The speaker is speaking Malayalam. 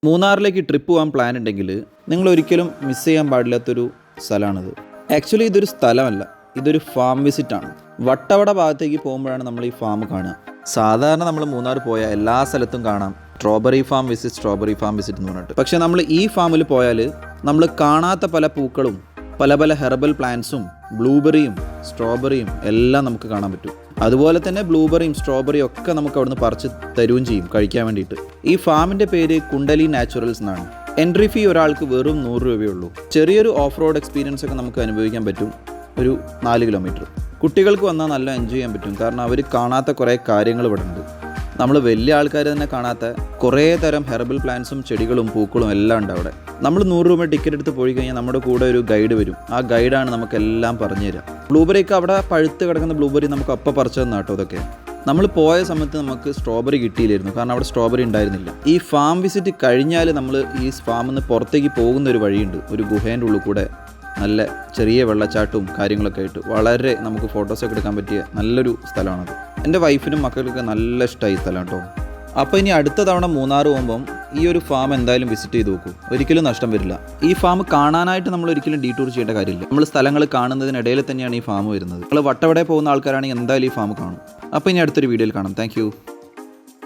മൂന്നാറിലേക്ക് ട്രിപ്പ് പോകാൻ പ്ലാൻ ഉണ്ടെങ്കിൽ നിങ്ങൾ ഒരിക്കലും മിസ് ചെയ്യാൻ പാടില്ലാത്തൊരു സ്ഥലമാണിത്. ആക്ച്വലി ഇതൊരു സ്ഥലമല്ല, ഇതൊരു ഫാം വിസിറ്റാണ്. വട്ടവട ഭാഗത്തേക്ക് പോകുമ്പോഴാണ് നമ്മൾ ഈ ഫാം കാണുക. സാധാരണ നമ്മൾ മൂന്നാർ പോയാൽ എല്ലാ സ്ഥലത്തും കാണാം സ്ട്രോബെറി ഫാം വിസിറ്റ് എന്ന് പറഞ്ഞിട്ട്. പക്ഷേ നമ്മൾ ഈ ഫാമിൽ പോയാൽ നമ്മൾ കാണാത്ത പല പൂക്കളും പല പല ഹെർബൽ പ്ലാന്റ്സും ബ്ലൂബെറിയും സ്ട്രോബെറിയും എല്ലാം നമുക്ക് കാണാൻ പറ്റും. അതുപോലെ തന്നെ ബ്ലൂബെറിയും സ്ട്രോബെറിയും ഒക്കെ നമുക്ക് അവിടുന്ന് പറിച്ച് തരുകയും ചെയ്യും കഴിക്കാൻ വേണ്ടിയിട്ട്. ഈ ഫാമിൻ്റെ പേര് കുണ്ടലി നാച്ചുറൽസ് എന്നാണ്. എൻട്രി ഫീ ഒരാൾക്ക് വെറും 100 രൂപയേ ഉള്ളൂ. ചെറിയൊരു ഓഫ് റോഡ് എക്സ്പീരിയൻസ് ഒക്കെ നമുക്ക് അനുഭവിക്കാൻ പറ്റും. ഒരു 4 കിലോമീറ്റർ കുട്ടികൾക്ക് വന്നാൽ നല്ല എൻജോയ് ചെയ്യാൻ പറ്റും. കാരണം അവർ കാണാത്ത കുറേ കാര്യങ്ങൾ ഇവിടെ ഉണ്ട്. നമ്മൾ വലിയ ആൾക്കാർ തന്നെ കാണാത്ത കുറേ തരം ഹെർബൽ പ്ലാന്റ്സും ചെടികളും പൂക്കളും എല്ലാം ഉണ്ട് അവിടെ. നമ്മൾ 100 രൂപ ടിക്കറ്റ് എടുത്ത് പോയി കഴിഞ്ഞാൽ നമ്മുടെ കൂടെ ഒരു ഗൈഡ് വരും. ആ ഗൈഡാണ് നമുക്കെല്ലാം പറഞ്ഞു തരിക. ബ്ലൂബെറിയൊക്കെ അവിടെ പഴുത്ത് കിടക്കുന്ന ബ്ലൂബെറി നമുക്ക് അപ്പം പറിച്ചു തന്ന കേട്ടോ. ഇതൊക്കെ നമ്മൾ പോയ സമയത്ത് നമുക്ക് സ്ട്രോബെറി കിട്ടിയില്ലായിരുന്നു, കാരണം അവിടെ സ്ട്രോബെറി ഉണ്ടായിരുന്നില്ല. ഈ ഫാം വിസിറ്റ് കഴിഞ്ഞാൽ നമ്മൾ ഈ ഫാമിൽ നിന്ന് പുറത്തേക്ക് പോകുന്ന ഒരു വഴിയുണ്ട്. ഒരു ഗുഹേൻ്റെ ഉള്ളിൽ കൂടെ നല്ല ചെറിയ വെള്ളച്ചാട്ടവും കാര്യങ്ങളൊക്കെ ആയിട്ട് വളരെ നമുക്ക് ഫോട്ടോസൊക്കെ എടുക്കാൻ പറ്റിയ നല്ലൊരു സ്ഥലമാണത്. എൻ്റെ വൈഫിനും മക്കൾക്കൊക്കെ നല്ല ഇഷ്ടമായി സ്ഥലം കേട്ടോ. അപ്പോൾ ഇനി അടുത്ത തവണ മൂന്നാർ പോകുമ്പം ഈ ഒരു ഫാം എന്തായാലും വിസിറ്റ് ചെയ്ത് നോക്കൂ. ഒരിക്കലും നഷ്ടം വരില്ല. ഈ ഫാം കാണാനായിട്ട് നമ്മൾ ഒരിക്കലും ഡീറ്റൂർ ചെയ്യേണ്ട കാര്യമില്ല. നമ്മൾ സ്ഥലങ്ങൾ കാണുന്നതിനിടയിൽ തന്നെയാണ് ഈ ഫാം വരുന്നത്. നമ്മൾ വട്ടവടയിൽ പോകുന്ന ആൾക്കാരാണെങ്കിൽ എന്തായാലും ഈ ഫാം കാണും. അപ്പോൾ ഇനി അടുത്തൊരു വീഡിയോയിൽ കാണാം. താങ്ക്